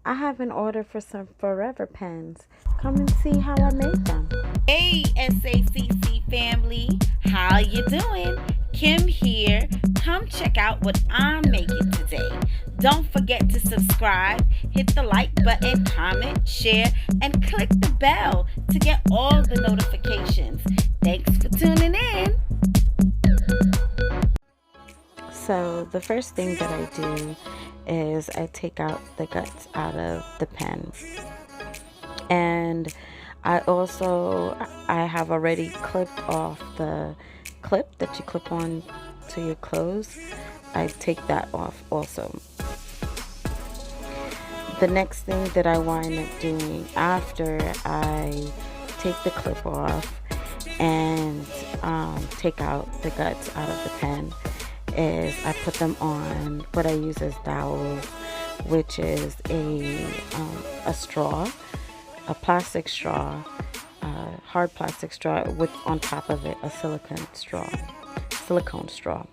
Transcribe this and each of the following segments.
I have an order for some Forever Pens. Come and see how I made them. Hey SACC family, how you doing? Kim here. Come check out what I'm making today. Don't forget to subscribe, hit the like button, comment, share, and click the bell to get all the notifications. Thanks for tuning in. So the first thing that I do is I take out the guts out of the pen. And I have already clipped off the clip that you clip on to your clothes. I take that off also. The next thing that I wind up doing after I take the clip off and take out the guts out of the pen is I put them on what I use as dowels, which is a straw, a plastic straw, hard plastic straw with on top of it a silicone straw.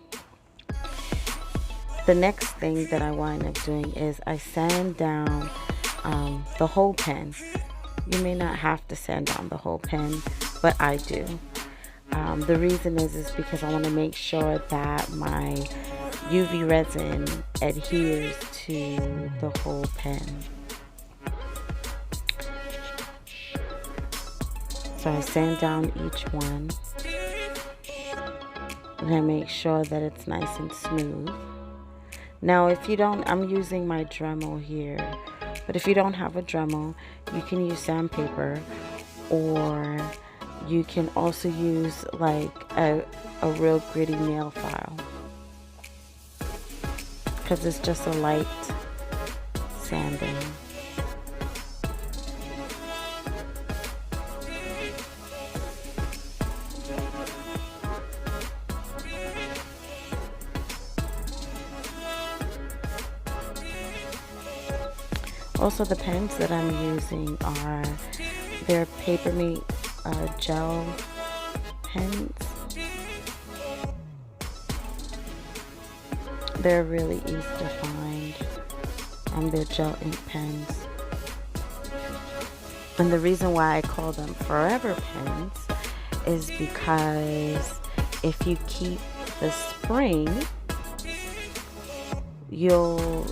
The next thing that I wind up doing is I sand down the whole pen. You may not have to sand down the whole pen, but I do. The reason is because I want to make sure that my UV resin adheres to the whole pen. So I sand down each one and I make sure that it's nice and smooth. Now if you don't, I'm using my Dremel here, but if you don't have a Dremel, you can use sandpaper, or you can also use like a real gritty nail file, because it's just a light sanding. Also, the pens that I'm using are their Paper Mate gel pens. They're really easy to find. They're gel ink pens. And the reason why I call them Forever Pens is because if you keep the spring, you'll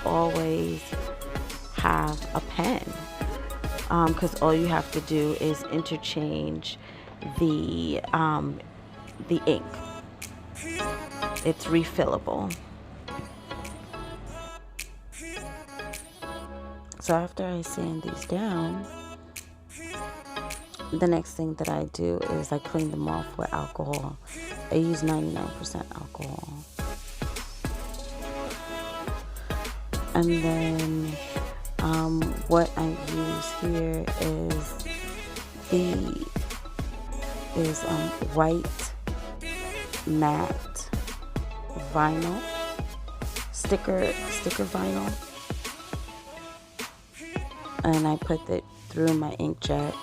always have a pen, because all you have to do is interchange the ink. It's refillable. So after I sand these down, the next thing that I do is I clean them off with alcohol. I use 99% alcohol. And then what I use here is white matte vinyl, sticker vinyl, and I put it through my inkjet,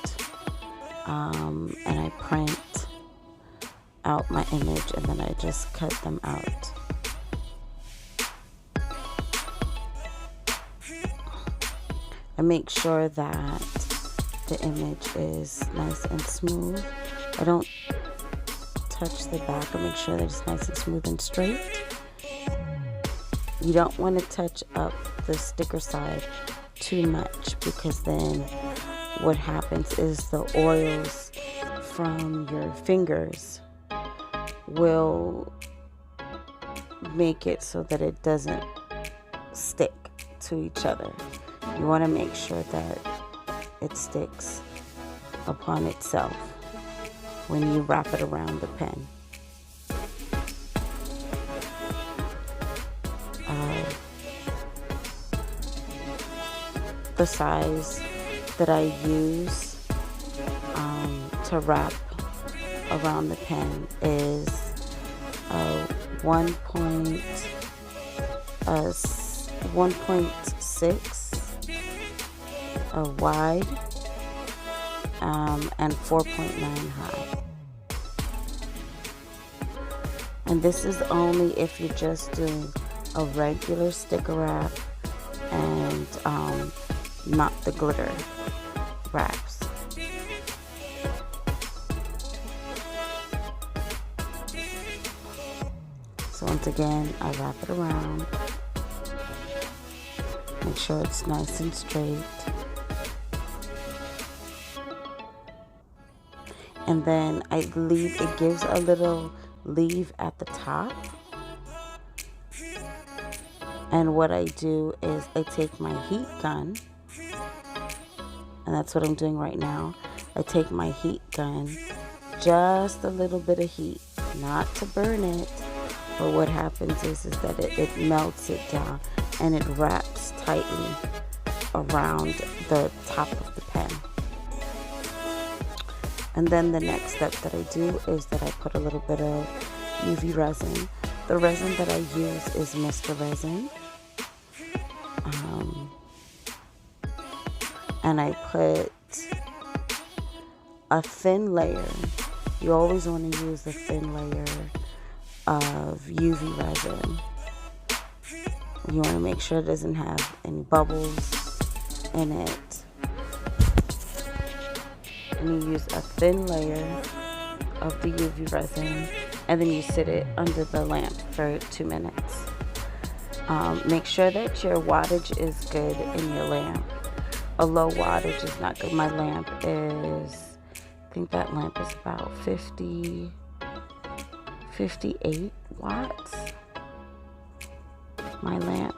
and I print out my image, and then I just cut them out. I make sure that the image is nice and smooth. I don't touch the back. I make sure that it's nice and smooth and straight. You don't want to touch up the sticker side too much, because then what happens is the oils from your fingers will make it so that it doesn't stick to each other. You want to make sure that it sticks upon itself when you wrap it around the pen. The size that I use to wrap around the pen is 1.6 wide and 4.9 high. And this is only if you're just doing a regular sticker wrap and not the glitter wraps. So once again, I wrap it around. Make sure it's nice and straight. And then it gives a little leave at the top. And what I do is I take my heat gun, and that's what I'm doing right now. I take my heat gun, just a little bit of heat, not to burn it, but what happens is that it melts it down and it wraps tightly around the top of the pen. And then the next step that I do is that I put a little bit of UV resin. The resin that I use is Mr. Resin. And I put a thin layer. You always want to use a thin layer of UV resin. You want to make sure it doesn't have any bubbles in it. And you use a thin layer of the UV resin, and then you sit it under the lamp for 2 minutes. Make sure that your wattage is good in your lamp. A low wattage is not good. My lamp is, I think that lamp is about 58 watts. My lamp.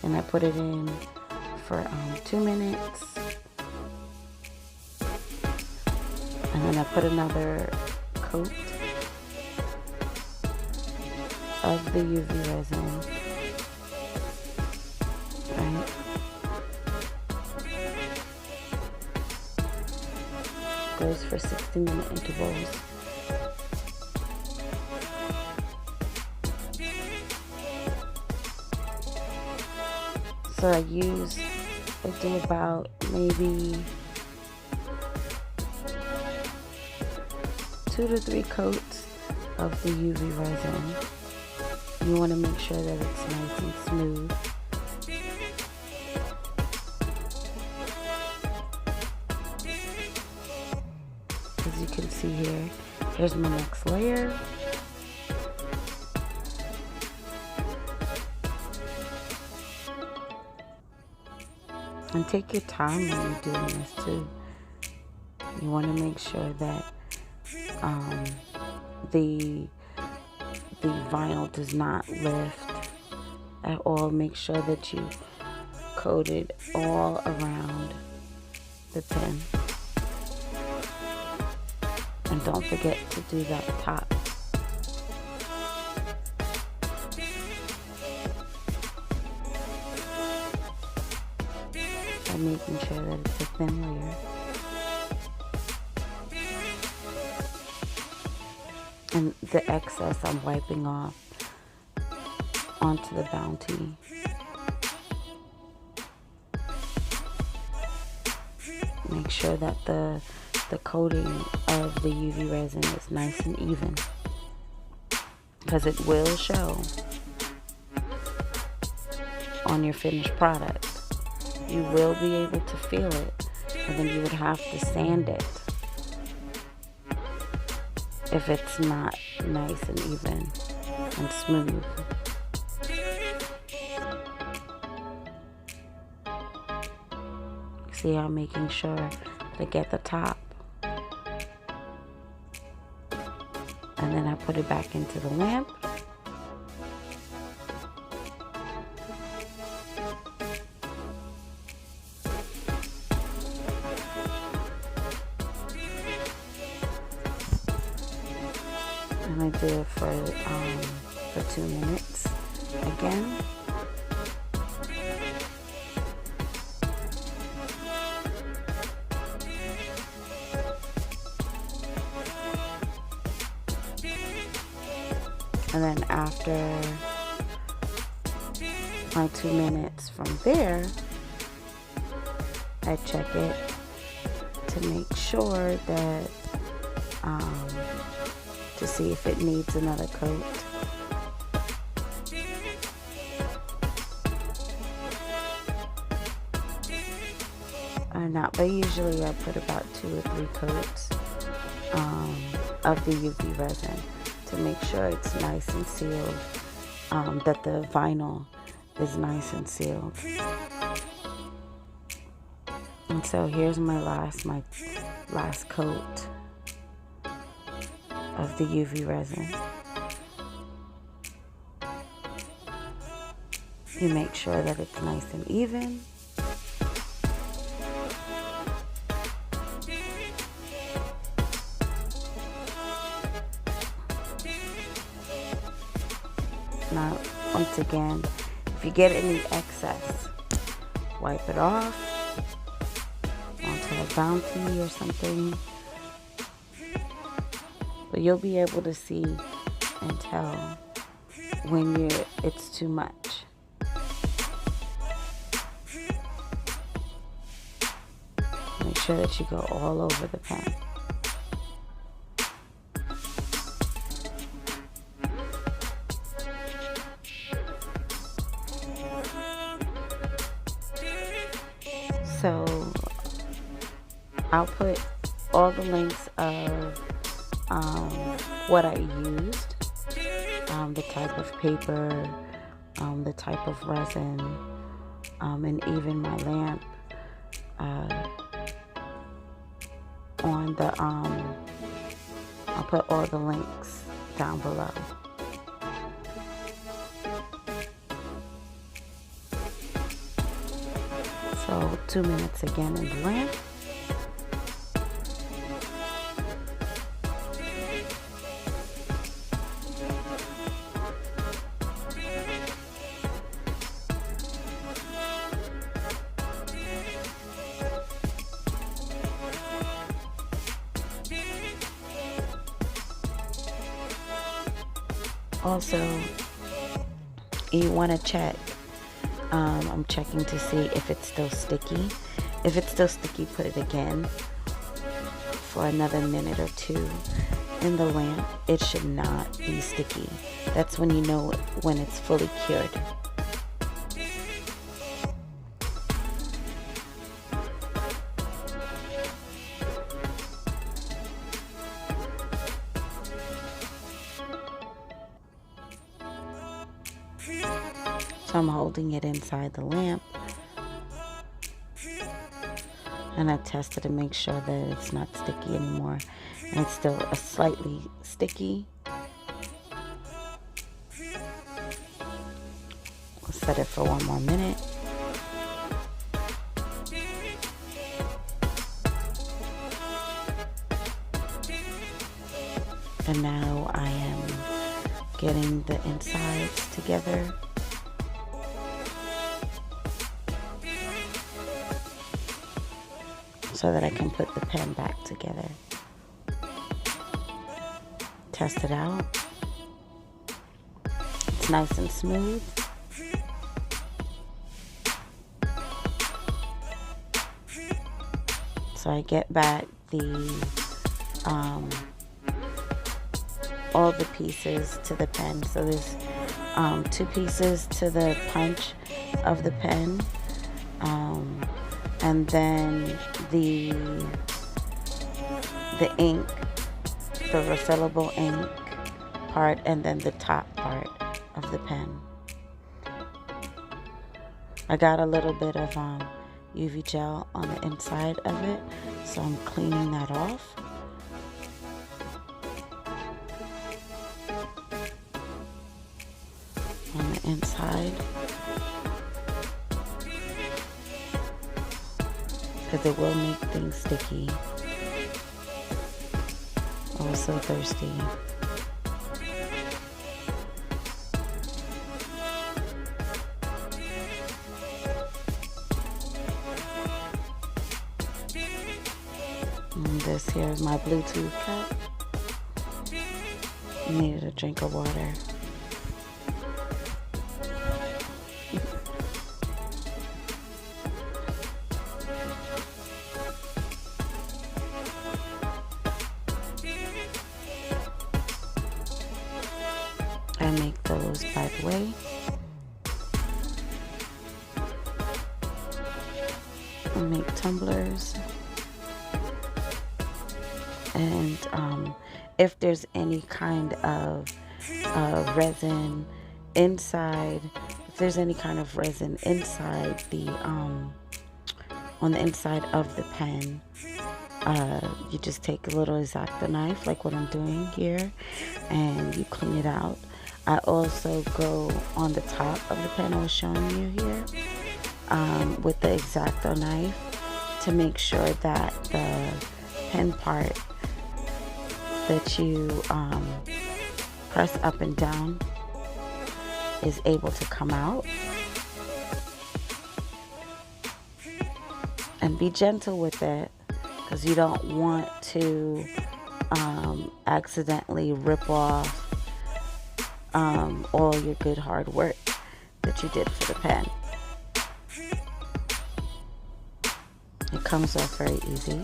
And I put it in for 2 minutes. And then I put another coat of the UV resin. Right? Goes for 60-minute intervals. So I do about maybe 2 to 3 coats of the UV resin. You want to make sure that it's nice and smooth. As you can see here, here's my next layer. And take your time when you're doing this too. You want to make sure that the vinyl does not lift at all. Make sure that you coat it all around the pen. And don't forget to do that top. By making sure that it's a thin layer. And the excess I'm wiping off onto the Bounty. Make sure that the coating of the UV resin is nice and even, because it will show on your finished product. You will be able to feel it, and then you would have to sand it if it's not nice and even and smooth. See how I'm making sure to get the top. And then I put it back into the lamp. And I do it for 2 minutes again. And then after my 2 minutes from there, I check it to make sure that, to see if it needs another coat. or not, but usually I put about 2 or 3 coats of the UV resin to make sure it's nice and sealed, that the vinyl is nice and sealed. And so here's my last coat of the UV resin. You make sure that it's nice and even. Now, once again, if you get any excess, wipe it off onto a Bounty or something. But you'll be able to see and tell when it's too much. Make sure that you go all over the pen. So I'll put all the links of what I used, the type of paper, the type of resin, and even my lamp on the I'll put all the links down below. So 2 minutes again in the lamp. Also, you want to check. I'm checking to see if it's still sticky. If it's still sticky, put it again for another minute or 2 in the lamp. It should not be sticky. That's when you know when it's fully cured. So I'm holding it inside the lamp, and I tested to make sure that it's not sticky anymore, and it's still a slightly sticky. We'll set it for 1 more minute. And now I am getting the insides together. So that I can put the pen back together. Test it out. It's nice and smooth. So I get back all the pieces to the pen. So there's 2 pieces to the punch of the pen. And then the ink, the refillable ink part, and then the top part of the pen. I got a little bit of UV gel on the inside of it, so I'm cleaning that off. On the inside. Because it will make things sticky. Oh, so thirsty. And this here is my Bluetooth cup. Needed a drink of water. I make those by the way. and make tumblers. And if there's any kind of resin inside, if there's any kind of resin inside the on the inside of the pen, you just take a little X-Acto knife like what I'm doing here, and you clean it out. I also go on the top of the pen I was showing you here with the X-Acto knife to make sure that the pen part that you press up and down is able to come out. And be gentle with it, because you don't want to accidentally rip off all your good hard work that you did for the pen. It comes off very easy.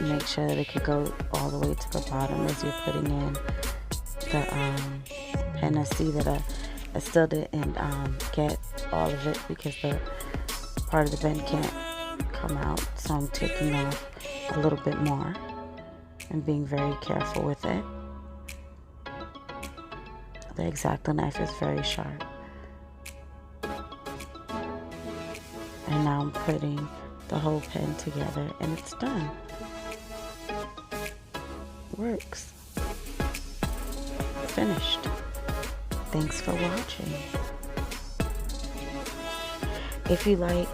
Make sure that it could go all the way to the bottom as you're putting in the pen. I see that I still didn't get all of it because the part of the pen can't come out, so I'm taking off a little bit more and being very careful with it. The X-Acto knife is very sharp. And now I'm putting the whole pen together and it's done. Works. Finished. Thanks for watching. If you like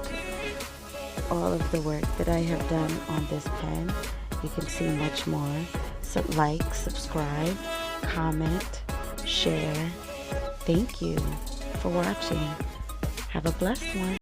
all of the work that I have done on this pen, you can see much more. So like, subscribe, comment, share. Thank you for watching. Have a blessed one.